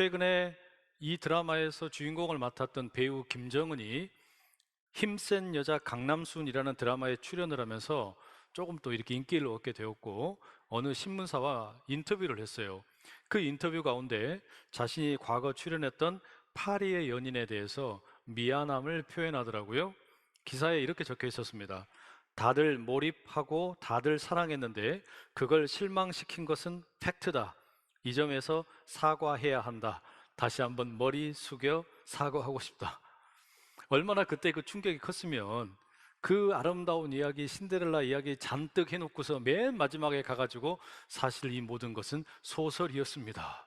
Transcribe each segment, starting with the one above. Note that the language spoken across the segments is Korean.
최근에 이 드라마에서 주인공을 맡았던 배우 김정은이 힘센 여자 강남순이라는 드라마에 출연을 하면서 조금 또 이렇게 인기를 얻게 되었고, 어느 신문사와 인터뷰를 했어요. 그 인터뷰 가운데 자신이 과거 출연했던 파리의 연인에 대해서 미안함을 표현하더라고요. 기사에 이렇게 적혀 있었습니다. 다들 몰입하고 다들 사랑했는데 그걸 실망시킨 것은 팩트다. 이 점에서 사과해야 한다. 다시 한번 머리 숙여 사과하고 싶다. 얼마나 그때 그 충격이 컸으면 그 아름다운 이야기, 신데렐라 이야기 잔뜩 해놓고서 맨 마지막에 가가지고 사실 이 모든 것은 소설이었습니다.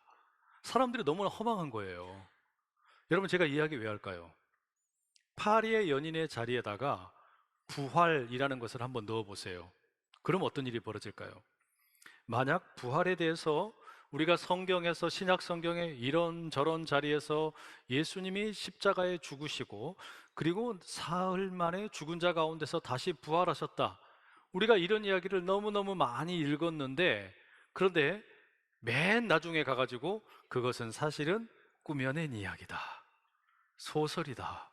사람들이 너무나 허망한 거예요. 여러분, 제가 이 이야기 왜 할까요? 파리의 연인의 자리에다가 부활이라는 것을 한번 넣어보세요. 그럼 어떤 일이 벌어질까요? 만약 부활에 대해서 우리가 성경에서, 신약 성경에 이런저런 자리에서 예수님이 십자가에 죽으시고 그리고 사흘 만에 죽은 자 가운데서 다시 부활하셨다, 우리가 이런 이야기를 너무너무 많이 읽었는데, 그런데 맨 나중에 가가지고 그것은 사실은 꾸며낸 이야기다, 소설이다,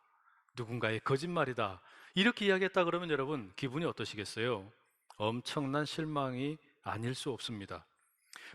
누군가의 거짓말이다, 이렇게 이야기했다 그러면 여러분 기분이 어떠시겠어요? 엄청난 실망이 아닐 수 없습니다.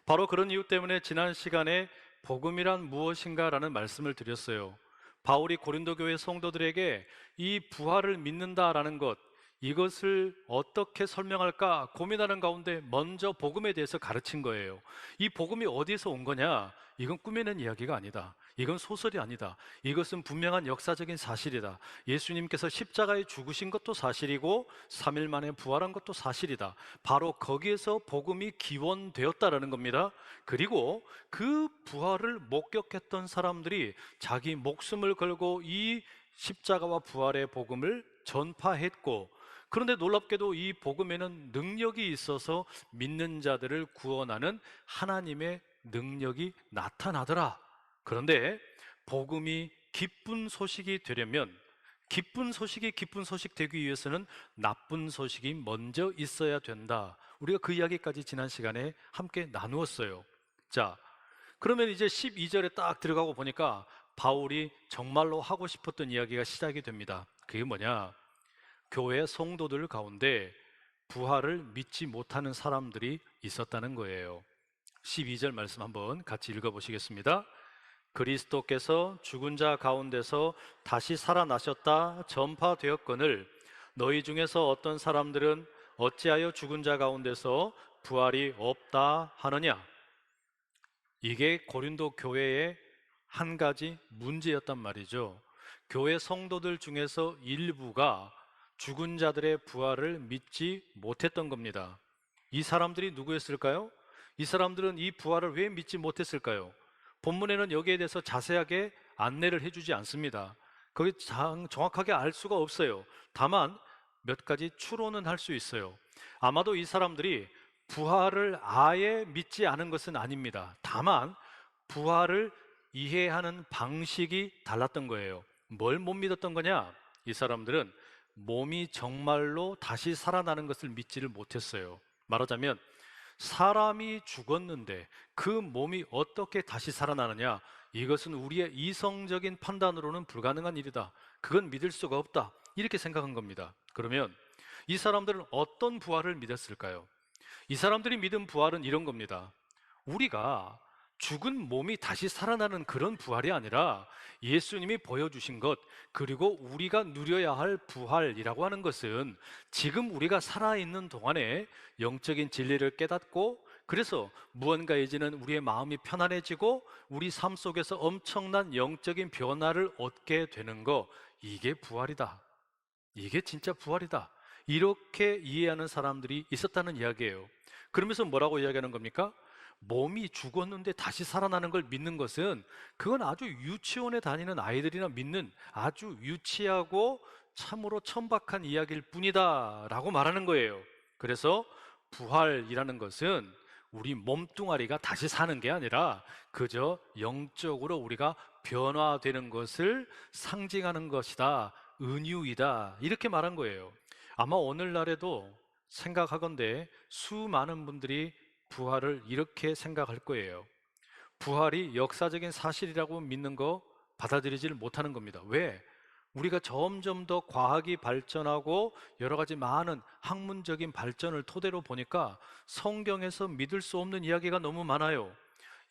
바로 그런 이유 때문에 지난 시간에 복음이란 무엇인가 라는 말씀을 드렸어요. 바울이 고린도 교회 성도들에게 이 부활을 믿는다라는 것, 이것을 어떻게 설명할까 고민하는 가운데 먼저 복음에 대해서 가르친 거예요. 이 복음이 어디서 온 거냐? 이건 꾸며낸 이야기가 아니다. 이건 소설이 아니다. 이것은 분명한 역사적인 사실이다. 예수님께서 십자가에 죽으신 것도 사실이고 3일 만에 부활한 것도 사실이다. 바로 거기에서 복음이 기원되었다라는 겁니다. 그리고 그 부활을 목격했던 사람들이 자기 목숨을 걸고 이 십자가와 부활의 복음을 전파했고, 그런데 놀랍게도 이 복음에는 능력이 있어서 믿는 자들을 구원하는 하나님의 능력이 나타나더라. 그런데 복음이 기쁜 소식이 되려면, 기쁜 소식이 기쁜 소식 되기 위해서는 나쁜 소식이 먼저 있어야 된다. 우리가 그 이야기까지 지난 시간에 함께 나누었어요. 자, 그러면 이제 12절에 딱 들어가고 보니까 바울이 정말로 하고 싶었던 이야기가 시작이 됩니다. 그게 뭐냐? 교회 성도들 가운데 부활을 믿지 못하는 사람들이 있었다는 거예요. 12절 말씀 한번 같이 읽어보시겠습니다. 그리스도께서 죽은 자 가운데서 다시 살아나셨다 전파되었거늘 너희 중에서 어떤 사람들은 어찌하여 죽은 자 가운데서 부활이 없다 하느냐? 이게 고린도 교회의 한 가지 문제였단 말이죠. 교회 성도들 중에서 일부가 죽은 자들의 부활을 믿지 못했던 겁니다. 이 사람들이 누구였을까요? 이 사람들은 이 부활을 왜 믿지 못했을까요? 본문에는 여기에 대해서 자세하게 안내를 해주지 않습니다. 거기 정확하게 알 수가 없어요. 다만 몇 가지 추론은 할 수 있어요. 아마도 이 사람들이 부활을 아예 믿지 않은 것은 아닙니다. 다만 부활을 이해하는 방식이 달랐던 거예요. 뭘 못 믿었던 거냐? 이 사람들은 몸이 정말로 다시 살아나는 것을 믿지를 못했어요. 말하자면 사람이 죽었는데 그 몸이 어떻게 다시 살아나느냐? 이것은 우리의 이성적인 판단으로는 불가능한 일이다. 그건 믿을 수가 없다. 이렇게 생각한 겁니다. 그러면 이 사람들은 어떤 부활을 믿었을까요? 이 사람들이 믿은 부활은 이런 겁니다. 우리가 죽은 몸이 다시 살아나는 그런 부활이 아니라 예수님이 보여주신 것, 그리고 우리가 누려야 할 부활이라고 하는 것은 지금 우리가 살아있는 동안에 영적인 진리를 깨닫고, 그래서 무언가에 지는 우리의 마음이 편안해지고 우리 삶 속에서 엄청난 영적인 변화를 얻게 되는 거, 이게 부활이다. 이게 진짜 부활이다. 이렇게 이해하는 사람들이 있었다는 이야기예요. 그러면서 뭐라고 이야기하는 겁니까? 몸이 죽었는데 다시 살아나는 걸 믿는 것은, 그건 아주 유치원에 다니는 아이들이나 믿는 아주 유치하고 참으로 천박한 이야기일 뿐이다 라고 말하는 거예요. 그래서 부활이라는 것은 우리 몸뚱아리가 다시 사는 게 아니라 그저 영적으로 우리가 변화되는 것을 상징하는 것이다, 은유이다, 이렇게 말한 거예요. 아마 오늘날에도 생각하건대 수많은 분들이 부활을 이렇게 생각할 거예요. 부활이 역사적인 사실이라고 믿는 거 받아들이지를 못하는 겁니다. 왜? 우리가 점점 더 과학이 발전하고 여러 가지 많은 학문적인 발전을 토대로 보니까 성경에서 믿을 수 없는 이야기가 너무 많아요.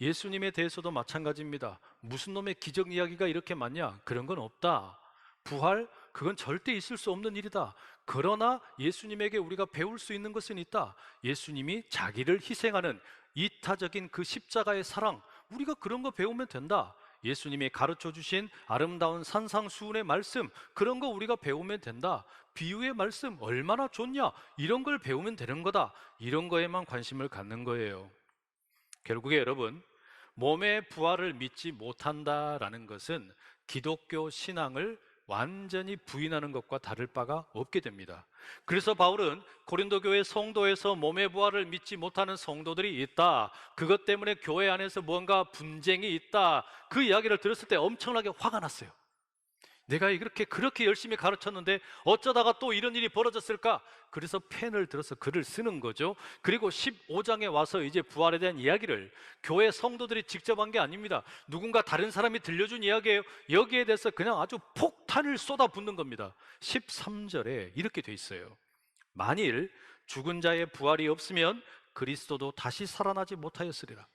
예수님에 대해서도 마찬가지입니다. 무슨 놈의 기적 이야기가 이렇게 많냐? 그런 건 없다. 부활? 그건 절대 있을 수 없는 일이다. 그러나 예수님에게 우리가 배울 수 있는 것은 있다. 예수님이 자기를 희생하는 이타적인 그 십자가의 사랑, 우리가 그런 거 배우면 된다. 예수님이 가르쳐 주신 아름다운 산상수훈의 말씀, 그런 거 우리가 배우면 된다. 비유의 말씀 얼마나 좋냐, 이런 걸 배우면 되는 거다. 이런 거에만 관심을 갖는 거예요. 결국에 여러분, 몸의 부활을 믿지 못한다라는 것은 기독교 신앙을 완전히 부인하는 것과 다를 바가 없게 됩니다. 그래서 바울은 고린도 교회 성도에서 몸의 부활을 믿지 못하는 성도들이 있다, 그것 때문에 교회 안에서 뭔가 분쟁이 있다, 그 이야기를 들었을 때 엄청나게 화가 났어요. 내가 그렇게 열심히 가르쳤는데 어쩌다가 또 이런 일이 벌어졌을까? 그래서 펜을 들어서 글을 쓰는 거죠. 그리고 15장에 와서 이제 부활에 대한 이야기를 교회 성도들이 직접 한 게 아닙니다. 누군가 다른 사람이 들려준 이야기예요. 여기에 대해서 그냥 아주 폭탄을 쏟아붓는 겁니다. 13절에 이렇게 돼 있어요. 만일 죽은 자의 부활이 없으면 그리스도도 다시 살아나지 못하였으리라.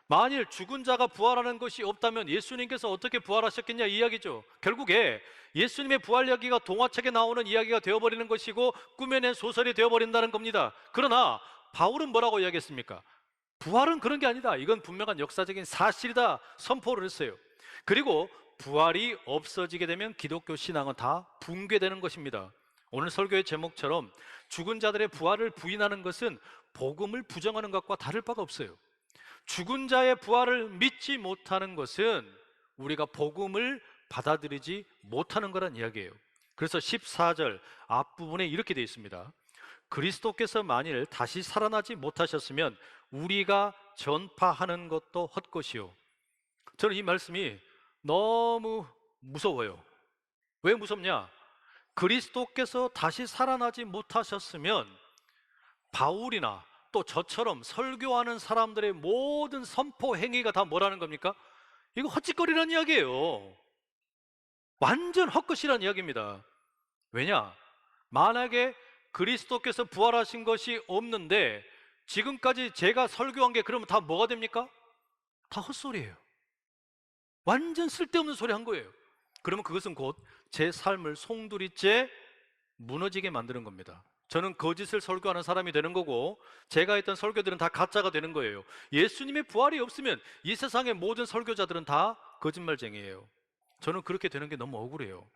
만일 죽은 자가 부활하는 것이 없다면 예수님께서 어떻게 부활하셨겠냐, 이 이야기죠. 결국에 예수님의 부활 이야기가 동화책에 나오는 이야기가 되어버리는 것이고 꾸며낸 소설이 되어버린다는 겁니다. 그러나 바울은 뭐라고 이야기했습니까? 부활은 그런 게 아니다, 이건 분명한 역사적인 사실이다 선포를 했어요. 그리고 부활이 없어지게 되면 기독교 신앙은 다 붕괴되는 것입니다. 오늘 설교의 제목처럼 죽은 자들의 부활을 부인하는 것은 복음을 부정하는 것과 다를 바가 없어요. 죽은 자의 부활을 믿지 못하는 것은 우리가 복음을 받아들이지 못하는 거란 이야기예요. 그래서 14절 앞부분에 이렇게 되어 있습니다. 그리스도께서 만일 다시 살아나지 못하셨으면 우리가 전파하는 것도 헛것이요. 저는 이 말씀이 너무 무서워요. 왜 무섭냐? 그리스도께서 다시 살아나지 못하셨으면 바울이나 또 저처럼 설교하는 사람들의 모든 선포 행위가 다 뭐라는 겁니까? 이거 헛짓거리라는 이야기예요. 완전 헛것이라는 이야기입니다. 왜냐? 만약에 그리스도께서 부활하신 것이 없는데 지금까지 제가 설교한 게 그러면 다 뭐가 됩니까? 다 헛소리예요. 완전 쓸데없는 소리 한 거예요. 그러면 그것은 곧 제 삶을 송두리째 무너지게 만드는 겁니다. 저는 거짓을 설교하는 사람이 되는 거고 제가 했던 설교들은 다 가짜가 되는 거예요. 예수님의 부활이 없으면 이 세상의 모든 설교자들은 다 거짓말쟁이에요. 저는 그렇게 되는 게 너무 억울해요.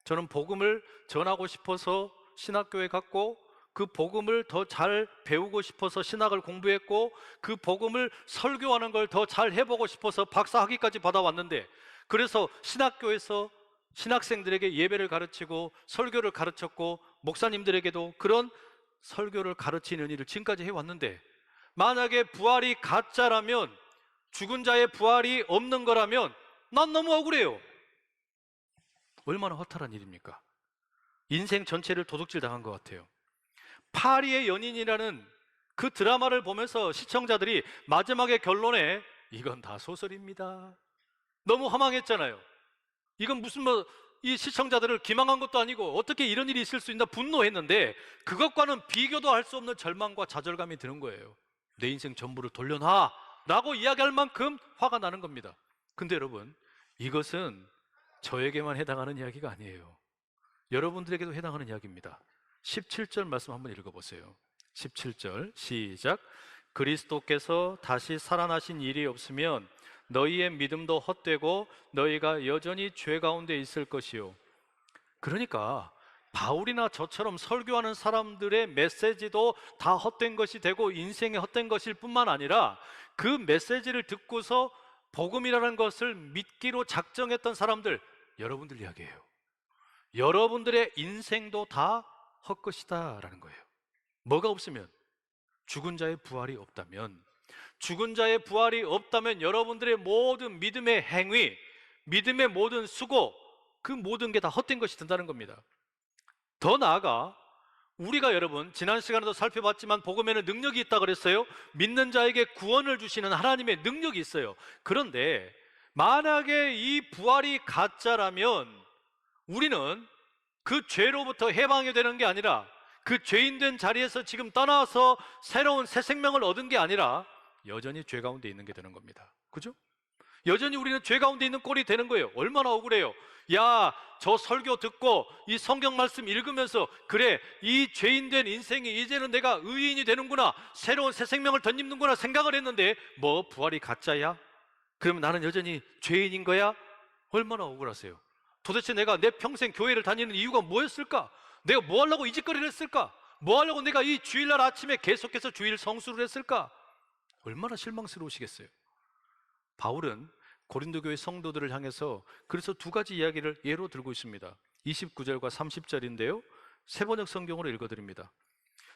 저는 복음을 전하고 싶어서 신학교에 갔고 그 복음을 더 잘 배우고 싶어서 신학을 공부했고 그 복음을 설교하는 걸 더 잘 해보고 싶어서 박사학위까지 받아왔는데, 그래서 신학교에서 신학생들에게 예배를 가르치고 설교를 가르쳤고 목사님들에게도 그런 설교를 가르치는 일을 지금까지 해왔는데, 만약에 부활이 가짜라면, 죽은 자의 부활이 없는 거라면 난 너무 억울해요. 얼마나 허탈한 일입니까? 인생 전체를 도둑질 당한 것 같아요. 파리의 연인이라는 그 드라마를 보면서 시청자들이 마지막에 결론에 이건 다 소설입니다, 너무 허망했잖아요. 이건 무슨 이 시청자들을 기망한 것도 아니고 어떻게 이런 일이 있을 수 있나 분노했는데 그것과는 비교도 할 수 없는 절망과 좌절감이 드는 거예요. 내 인생 전부를 돌려놔 라고 이야기할 만큼 화가 나는 겁니다. 근데 여러분, 이것은 저에게만 해당하는 이야기가 아니에요. 여러분들에게도 해당하는 이야기입니다. 17절 말씀 한번 읽어보세요. 17절 시작. 그리스도께서 다시 살아나신 일이 없으면 너희의 믿음도 헛되고 너희가 여전히 죄 가운데 있을 것이요. 그러니까 바울이나 저처럼 설교하는 사람들의 메시지도 다 헛된 것이 되고 인생이 헛된 것일 뿐만 아니라 그 메시지를 듣고서 복음이라는 것을 믿기로 작정했던 사람들, 여러분들 이야기예요. 여러분들의 인생도 다 헛것이다라는 거예요. 뭐가 없으면? 죽은 자의 부활이 없다면, 죽은 자의 부활이 없다면 여러분들의 모든 믿음의 행위, 믿음의 모든 수고, 그 모든 게 다 헛된 것이 된다는 겁니다. 더 나아가 우리가 여러분 지난 시간에도 살펴봤지만 복음에는 능력이 있다 그랬어요. 믿는 자에게 구원을 주시는 하나님의 능력이 있어요. 그런데 만약에 이 부활이 가짜라면 우리는 그 죄로부터 해방이 되는 게 아니라 그 죄인된 자리에서 지금 떠나서 새로운 새 생명을 얻은 게 아니라 여전히 죄 가운데 있는 게 되는 겁니다. 그죠? 여전히 우리는 죄 가운데 있는 꼴이 되는 거예요. 얼마나 억울해요. 야, 저 설교 듣고 이 성경 말씀 읽으면서 그래, 이 죄인된 인생이 이제는 내가 의인이 되는구나, 새로운 새 생명을 덧입는구나 생각을 했는데 뭐 부활이 가짜야? 그러면 나는 여전히 죄인인 거야? 얼마나 억울하세요. 도대체 내가 내 평생 교회를 다니는 이유가 뭐였을까? 내가 뭐 하려고 이 짓거리를 했을까? 뭐 하려고 내가 이 주일날 아침에 계속해서 주일 성수를 했을까? 얼마나 실망스러우시겠어요. 바울은 고린도 교회 성도들을 향해서 그래서 두 가지 이야기를 예로 들고 있습니다. 29절과 30절인데요 세번역 성경으로 읽어드립니다.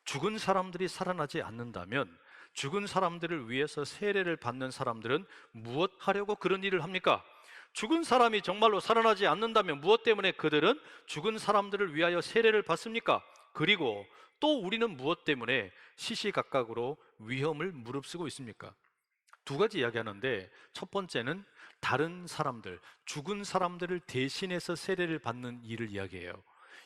죽은 사람들이 살아나지 않는다면 죽은 사람들을 위해서 세례를 받는 사람들은 무엇 하려고 그런 일을 합니까? 죽은 사람이 정말로 살아나지 않는다면 무엇 때문에 그들은 죽은 사람들을 위하여 세례를 받습니까? 그리고 또 우리는 무엇 때문에 시시각각으로 위험을 무릅쓰고 있습니까? 두 가지 이야기하는데 첫 번째는 다른 사람들, 죽은 사람들을 대신해서 세례를 받는 일을 이야기해요.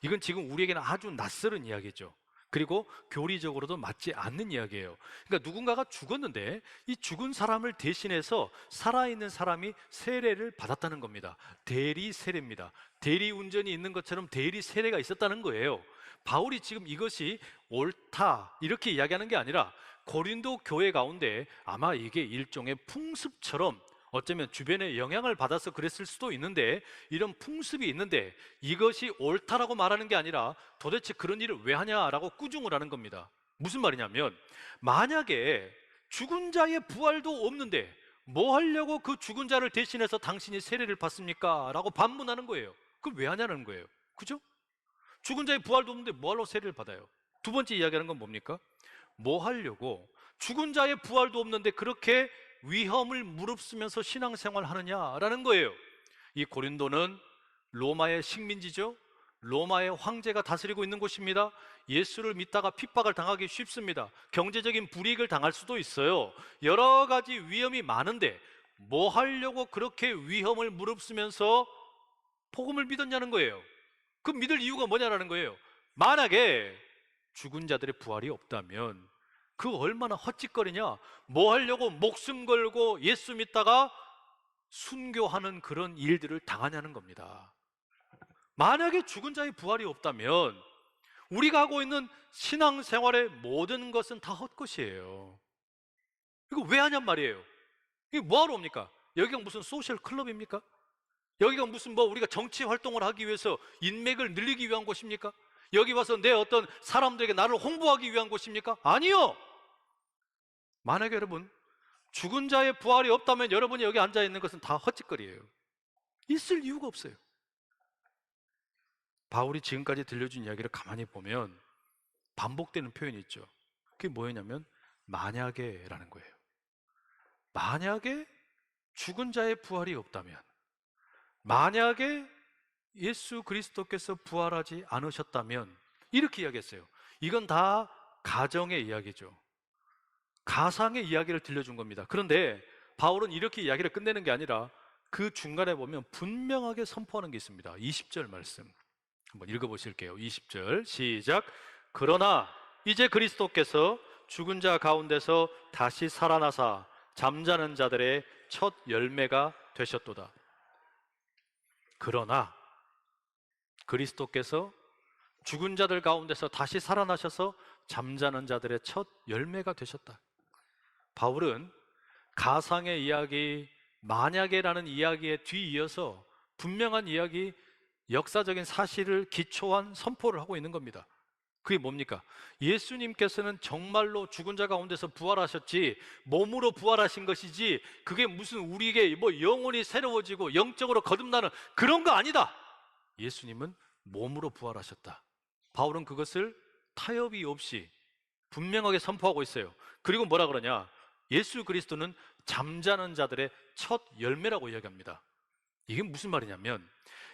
이건 지금 우리에게는 아주 낯설은 이야기죠. 그리고 교리적으로도 맞지 않는 이야기예요. 그러니까 누군가가 죽었는데 이 죽은 사람을 대신해서 살아있는 사람이 세례를 받았다는 겁니다. 대리 세례입니다. 대리 운전이 있는 것처럼 대리 세례가 있었다는 거예요. 바울이 지금 이것이 옳다 이렇게 이야기하는 게 아니라 고린도 교회 가운데 아마 이게 일종의 풍습처럼 어쩌면 주변에 영향을 받아서 그랬을 수도 있는데 이런 풍습이 있는데 이것이 옳다라고 말하는 게 아니라 도대체 그런 일을 왜 하냐라고 꾸중을 하는 겁니다. 무슨 말이냐면 만약에 죽은 자의 부활도 없는데 뭐 하려고 그 죽은 자를 대신해서 당신이 세례를 받습니까? 라고 반문하는 거예요. 그걸 왜 하냐는 거예요. 그죠? 죽은 자의 부활도 없는데 뭐 하려고 세례를 받아요? 두 번째 이야기하는 건 뭡니까? 뭐 하려고 죽은 자의 부활도 없는데 그렇게 위험을 무릅쓰면서 신앙생활 하느냐라는 거예요. 이 고린도는 로마의 식민지죠. 로마의 황제가 다스리고 있는 곳입니다. 예수를 믿다가 핍박을 당하기 쉽습니다. 경제적인 불이익을 당할 수도 있어요. 여러 가지 위험이 많은데 뭐 하려고 그렇게 위험을 무릅쓰면서 복음을 믿었냐는 거예요. 그 믿을 이유가 뭐냐라는 거예요. 만약에 죽은 자들의 부활이 없다면 그 얼마나 헛짓거리냐. 뭐 하려고 목숨 걸고 예수 믿다가 순교하는 그런 일들을 당하냐는 겁니다. 만약에 죽은 자의 부활이 없다면 우리가 하고 있는 신앙생활의 모든 것은 다 헛것이에요. 이거 왜 하냔 말이에요. 이게 뭐하러 옵니까? 여기가 무슨 소셜 클럽입니까? 여기가 무슨 뭐 우리가 정치 활동을 하기 위해서 인맥을 늘리기 위한 곳입니까? 여기 와서 내 어떤 사람들에게 나를 홍보하기 위한 곳입니까? 아니요. 만약에 여러분 죽은 자의 부활이 없다면 여러분이 여기 앉아 있는 것은 다 헛짓거리예요. 있을 이유가 없어요. 바울이 지금까지 들려준 이야기를 가만히 보면 반복되는 표현이 있죠. 그게 뭐였냐면 만약에라는 거예요. 만약에 죽은 자의 부활이 없다면, 만약에 예수 그리스도께서 부활하지 않으셨다면, 이렇게 이야기했어요. 이건 다 가정의 이야기죠. 가상의 이야기를 들려준 겁니다. 그런데 바울은 이렇게 이야기를 끝내는 게 아니라 그 중간에 보면 분명하게 선포하는 게 있습니다. 20절 말씀 한번 읽어보실게요. 20절 시작. 그러나 이제 그리스도께서 죽은 자 가운데서 다시 살아나사 잠자는 자들의 첫 열매가 되셨도다. 그러나 그리스도께서 죽은 자들 가운데서 다시 살아나셔서 잠자는 자들의 첫 열매가 되셨다. 바울은 가상의 이야기, 만약에라는 이야기에 뒤이어서 분명한 이야기, 역사적인 사실을 기초한 선포를 하고 있는 겁니다. 그게 뭡니까? 예수님께서는 정말로 죽은 자 가운데서 부활하셨지 몸으로 부활하신 것이지 그게 무슨 우리에게 뭐 영혼이 새로워지고 영적으로 거듭나는 그런 거 아니다. 예수님은 몸으로 부활하셨다. 바울은 그것을 타협이 없이 분명하게 선포하고 있어요. 그리고 뭐라 그러냐? 예수 그리스도는 잠자는 자들의 첫 열매라고 이야기합니다. 이게 무슨 말이냐면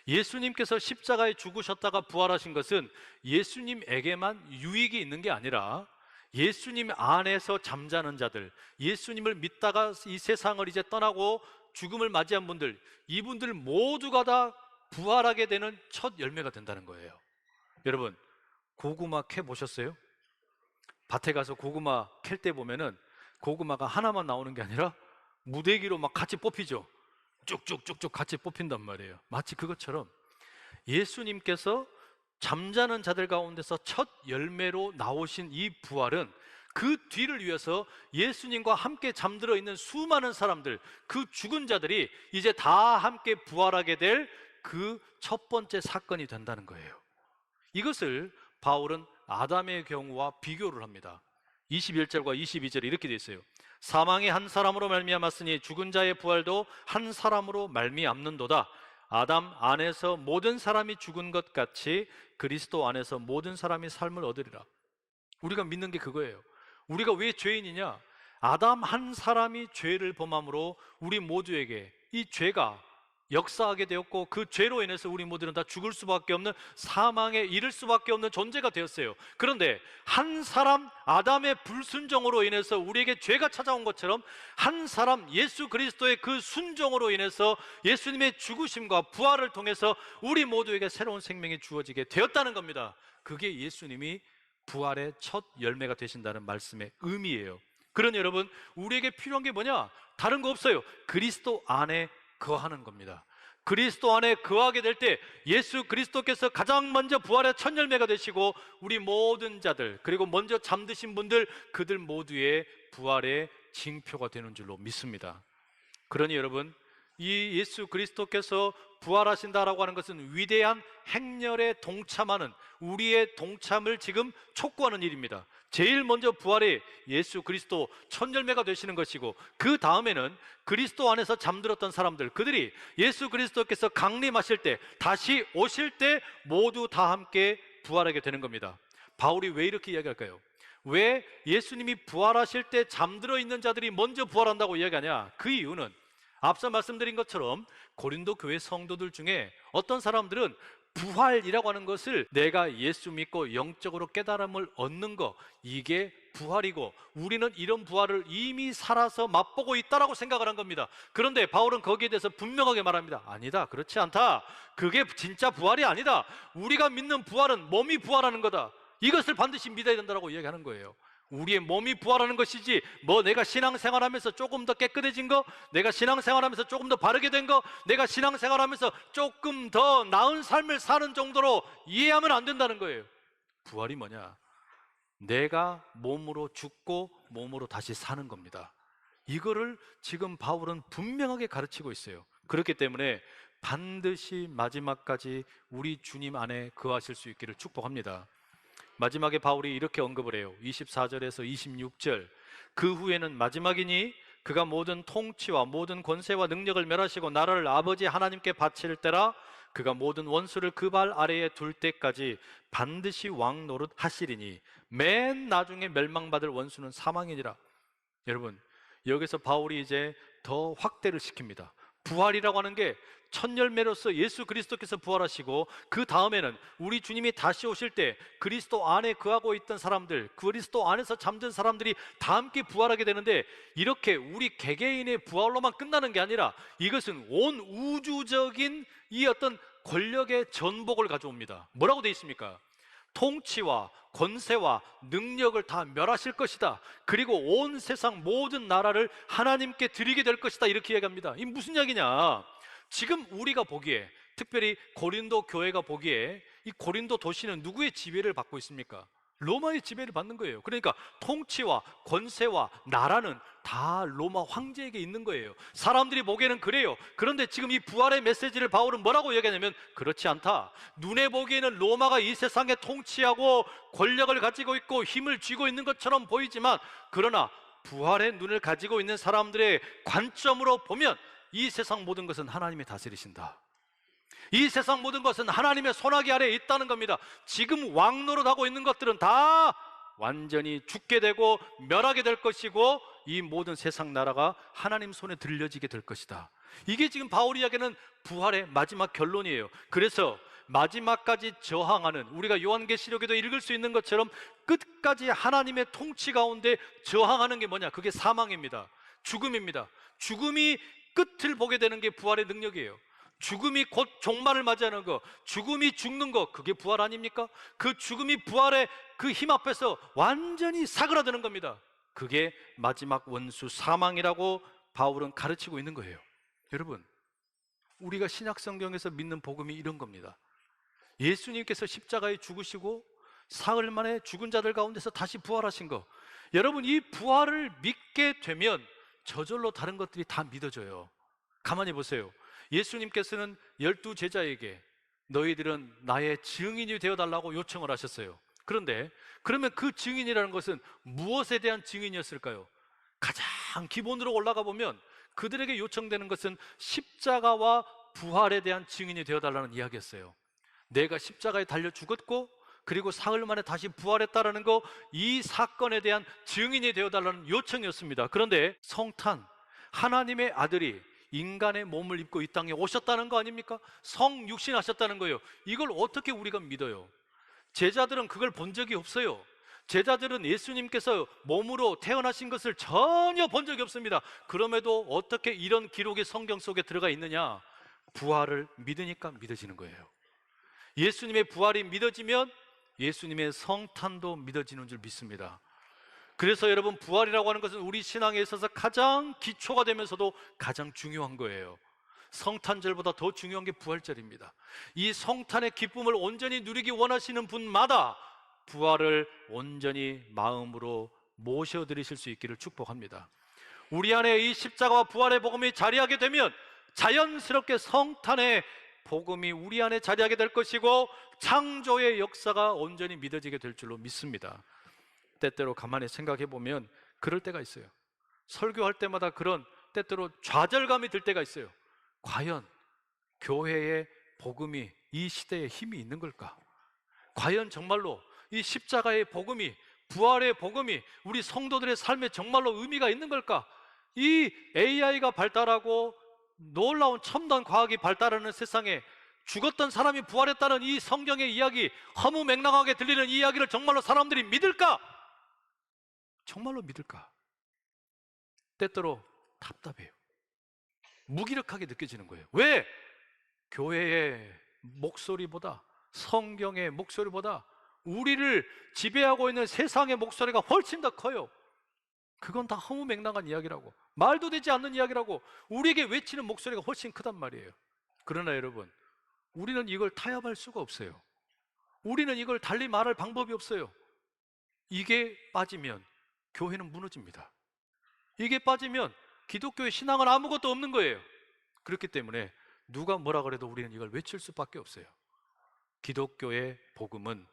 예수님께서 십자가에 죽으셨다가 부활하신 것은 예수님에게만 유익이 있는 게 아니라 예수님 안에서 잠자는 자들, 예수님을 믿다가 이 세상을 이제 떠나고 죽음을 맞이한 분들, 이분들 모두가 다 부활하게 되는 첫 열매가 된다는 거예요. 여러분, 고구마 캐 보셨어요? 밭에 가서 고구마 캘 때 보면은 고구마가 하나만 나오는 게 아니라 무대기로 막 같이 뽑히죠. 쭉쭉쭉쭉 같이 뽑힌단 말이에요. 마치 그것처럼 예수님께서 잠자는 자들 가운데서 첫 열매로 나오신 이 부활은 그 뒤를 위해서 예수님과 함께 잠들어 있는 수많은 사람들, 그 죽은 자들이 이제 다 함께 부활하게 될 그 첫 번째 사건이 된다는 거예요. 이것을 바울은 아담의 경우와 비교를 합니다. 21절과 22절에 이렇게 되어 있어요. 사망이 한 사람으로 말미암았으니 죽은 자의 부활도 한 사람으로 말미암는도다. 아담 안에서 모든 사람이 죽은 것 같이 그리스도 안에서 모든 사람이 삶을 얻으리라. 우리가 믿는 게 그거예요. 우리가 왜 죄인이냐? 아담 한 사람이 죄를 범함으로 우리 모두에게 이 죄가 역사하게 되었고, 그 죄로 인해서 우리 모두는 다 죽을 수밖에 없는 사망에 이를 수밖에 없는 존재가 되었어요. 그런데 한 사람 아담의 불순종으로 인해서 우리에게 죄가 찾아온 것처럼 한 사람 예수 그리스도의 그 순종으로 인해서 예수님의 죽으심과 부활을 통해서 우리 모두에게 새로운 생명이 주어지게 되었다는 겁니다. 그게 예수님이 부활의 첫 열매가 되신다는 말씀의 의미예요. 그러니 여러분, 우리에게 필요한 게 뭐냐? 다른 거 없어요. 그리스도 안에 거하는 겁니다. 그리스도 안에 거하게 될 때 예수 그리스도께서 가장 먼저 부활의 첫 열매가 되시고 우리 모든 자들, 그리고 먼저 잠드신 분들, 그들 모두의 부활의 징표가 되는 줄로 믿습니다. 그러니 여러분, 이 예수 그리스도께서 부활하신다라고 하는 것은 위대한 행렬에 동참하는, 우리의 동참을 지금 촉구하는 일입니다. 제일 먼저 부활의 예수 그리스도 첫 열매가 되시는 것이고, 그 다음에는 그리스도 안에서 잠들었던 사람들, 그들이 예수 그리스도께서 강림하실 때, 다시 오실 때 모두 다 함께 부활하게 되는 겁니다. 바울이 왜 이렇게 이야기할까요? 왜 예수님이 부활하실 때 잠들어 있는 자들이 먼저 부활한다고 이야기하냐? 그 이유는 앞서 말씀드린 것처럼 고린도 교회 성도들 중에 어떤 사람들은 부활이라고 하는 것을 내가 예수 믿고 영적으로 깨달음을 얻는 것, 이게 부활이고 우리는 이런 부활을 이미 살아서 맛보고 있다라고 생각을 한 겁니다. 그런데 바울은 거기에 대해서 분명하게 말합니다. 아니다, 그렇지 않다. 그게 진짜 부활이 아니다. 우리가 믿는 부활은 몸이 부활하는 거다. 이것을 반드시 믿어야 된다고 이야기하는 거예요. 우리의 몸이 부활하는 것이지, 내가 신앙생활하면서 조금 더 깨끗해진 거, 내가 신앙생활하면서 조금 더 바르게 된 거, 내가 신앙생활하면서 조금 더 나은 삶을 사는 정도로 이해하면 안 된다는 거예요. 부활이 뭐냐? 내가 몸으로 죽고 몸으로 다시 사는 겁니다. 이거를 지금 바울은 분명하게 가르치고 있어요. 그렇기 때문에 반드시 마지막까지 우리 주님 안에 거하실 수 있기를 축복합니다. 마지막에 바울이 이렇게 언급을 해요. 24절에서 26절. 그 후에는 마지막이니 그가 모든 통치와 모든 권세와 능력을 멸하시고 나라를 아버지 하나님께 바칠 때라. 그가 모든 원수를 그 발 아래에 둘 때까지 반드시 왕 노릇 하시리니 맨 나중에 멸망받을 원수는 사망이니라. 여러분, 여기서 바울이 이제 더 확대를 시킵니다. 부활이라고 하는 게 첫 열매로서 예수 그리스도께서 부활하시고, 그 다음에는 우리 주님이 다시 오실 때 그리스도 안에 거하고 있던 사람들, 그리스도 안에서 잠든 사람들이 다 함께 부활하게 되는데, 이렇게 우리 개개인의 부활로만 끝나는 게 아니라 이것은 온 우주적인 이 어떤 권력의 전복을 가져옵니다. 뭐라고 되어 있습니까? 통치와 권세와 능력을 다 멸하실 것이다. 그리고 온 세상 모든 나라를 하나님께 드리게 될 것이다. 이렇게 얘기합니다. 이게 무슨 이야기냐? 지금 우리가 보기에, 특별히 고린도 교회가 보기에 이 고린도 도시는 누구의 지배를 받고 있습니까? 로마의 지배를 받는 거예요. 그러니까 통치와 권세와 나라는 다 로마 황제에게 있는 거예요. 사람들이 보기에는 그래요. 그런데 지금 이 부활의 메시지를 바울은 뭐라고 얘기하냐면, 그렇지 않다. 눈에 보기에는 로마가 이 세상에 통치하고 권력을 가지고 있고 힘을 쥐고 있는 것처럼 보이지만, 그러나 부활의 눈을 가지고 있는 사람들의 관점으로 보면 이 세상 모든 것은 하나님이 다스리신다. 이 세상 모든 것은 하나님의 손아귀 아래에 있다는 겁니다. 지금 왕노릇하고 있는 것들은 다 완전히 죽게 되고 멸하게 될 것이고, 이 모든 세상 나라가 하나님 손에 들려지게 될 것이다. 이게 지금 바울이 이야기하는 부활의 마지막 결론이에요. 그래서 마지막까지 저항하는, 우리가 요한계시록에도 읽을 수 있는 것처럼 끝까지 하나님의 통치 가운데 저항하는 게 뭐냐? 그게 사망입니다. 죽음입니다. 죽음이 끝을 보게 되는 게 부활의 능력이에요. 죽음이 곧 종말을 맞이하는 거, 죽음이 죽는 거, 그게 부활 아닙니까? 그 죽음이 부활의 그 힘 앞에서 완전히 사그라드는 겁니다. 그게 마지막 원수 사망이라고 바울은 가르치고 있는 거예요. 여러분, 우리가 신약 성경에서 믿는 복음이 이런 겁니다. 예수님께서 십자가에 죽으시고 사흘 만에 죽은 자들 가운데서 다시 부활하신 거, 여러분, 이 부활을 믿게 되면 저절로 다른 것들이 다 믿어져요. 가만히 보세요. 예수님께서는 12 제자에게 너희들은 나의 증인이 되어달라고 요청을 하셨어요. 그런데 그러면 그 증인이라는 것은 무엇에 대한 증인이었을까요? 가장 기본으로 올라가 보면 그들에게 요청되는 것은 십자가와 부활에 대한 증인이 되어달라는 이야기였어요. 내가 십자가에 달려 죽었고 그리고 사흘 만에 다시 부활했다라는 거, 이 사건에 대한 증인이 되어달라는 요청이었습니다. 그런데 성탄, 하나님의 아들이 인간의 몸을 입고 이 땅에 오셨다는 거 아닙니까? 성육신하셨다는 거예요. 이걸 어떻게 우리가 믿어요? 제자들은 그걸 본 적이 없어요. 제자들은 예수님께서 몸으로 태어나신 것을 전혀 본 적이 없습니다. 그럼에도 어떻게 이런 기록이 성경 속에 들어가 있느냐? 부활을 믿으니까 믿어지는 거예요. 예수님의 부활이 믿어지면 예수님의 성탄도 믿어지는 줄 믿습니다. 그래서 여러분, 부활이라고 하는 것은 우리 신앙에 있어서 가장 기초가 되면서도 가장 중요한 거예요. 성탄절보다 더 중요한 게 부활절입니다. 이 성탄의 기쁨을 온전히 누리기 원하시는 분마다 부활을 온전히 마음으로 모셔드리실 수 있기를 축복합니다. 우리 안에 이 십자가와 부활의 복음이 자리하게 되면 자연스럽게 성탄의 복음이 우리 안에 자리하게 될 것이고 창조의 역사가 온전히 믿어지게 될 줄로 믿습니다. 때때로 가만히 생각해 보면 그럴 때가 있어요. 설교할 때마다 그런 때때로 좌절감이 들 때가 있어요. 과연 교회의 복음이 이 시대에 힘이 있는 걸까? 과연 정말로 이 십자가의 복음이, 부활의 복음이 우리 성도들의 삶에 정말로 의미가 있는 걸까? 이 AI가 발달하고 놀라운 첨단 과학이 발달하는 세상에 죽었던 사람이 부활했다는 이 성경의 이야기, 허무맹랑하게 들리는 이 이야기를 정말로 사람들이 믿을까? 정말로 믿을까? 때때로 답답해요. 무기력하게 느껴지는 거예요. 왜? 교회의 목소리보다, 성경의 목소리보다 우리를 지배하고 있는 세상의 목소리가 훨씬 더 커요. 그건 다 허무맹랑한 이야기라고, 말도 되지 않는 이야기라고 우리에게 외치는 목소리가 훨씬 크단 말이에요. 그러나 여러분, 우리는 이걸 타협할 수가 없어요. 우리는 이걸 달리 말할 방법이 없어요. 이게 빠지면 교회는 무너집니다. 이게 빠지면 기독교의 신앙은 아무것도 없는 거예요. 그렇기 때문에 누가 뭐라 그래도 우리는 이걸 외칠 수밖에 없어요. 기독교의 복음은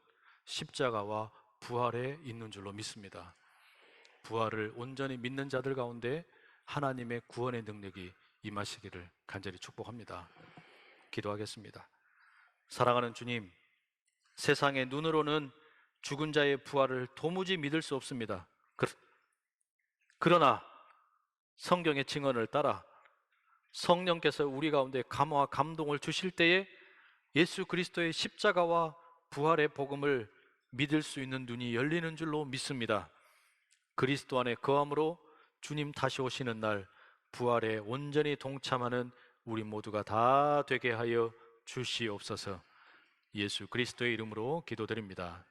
십자가와 부활에 있는 줄로 믿습니다. 부활을 온전히 믿는 자들 가운데 하나님의 구원의 능력이 임하시기를 간절히 축복합니다. 기도하겠습니다. 사랑하는 주님, 세상의 눈으로는 죽은 자의 부활을 도무지 믿을 수 없습니다. 그러나 성경의 증언을 따라 성령께서 우리 가운데 감화와 감동을 주실 때에 예수 그리스도의 십자가와 부활의 복음을 믿을 수 있는 눈이 열리는 줄로 믿습니다. 그리스도 안에 거함으로 주님 다시 오시는 날 부활에 온전히 동참하는 우리 모두가 다 되게 하여 주시옵소서. 예수 그리스도의 이름으로 기도드립니다.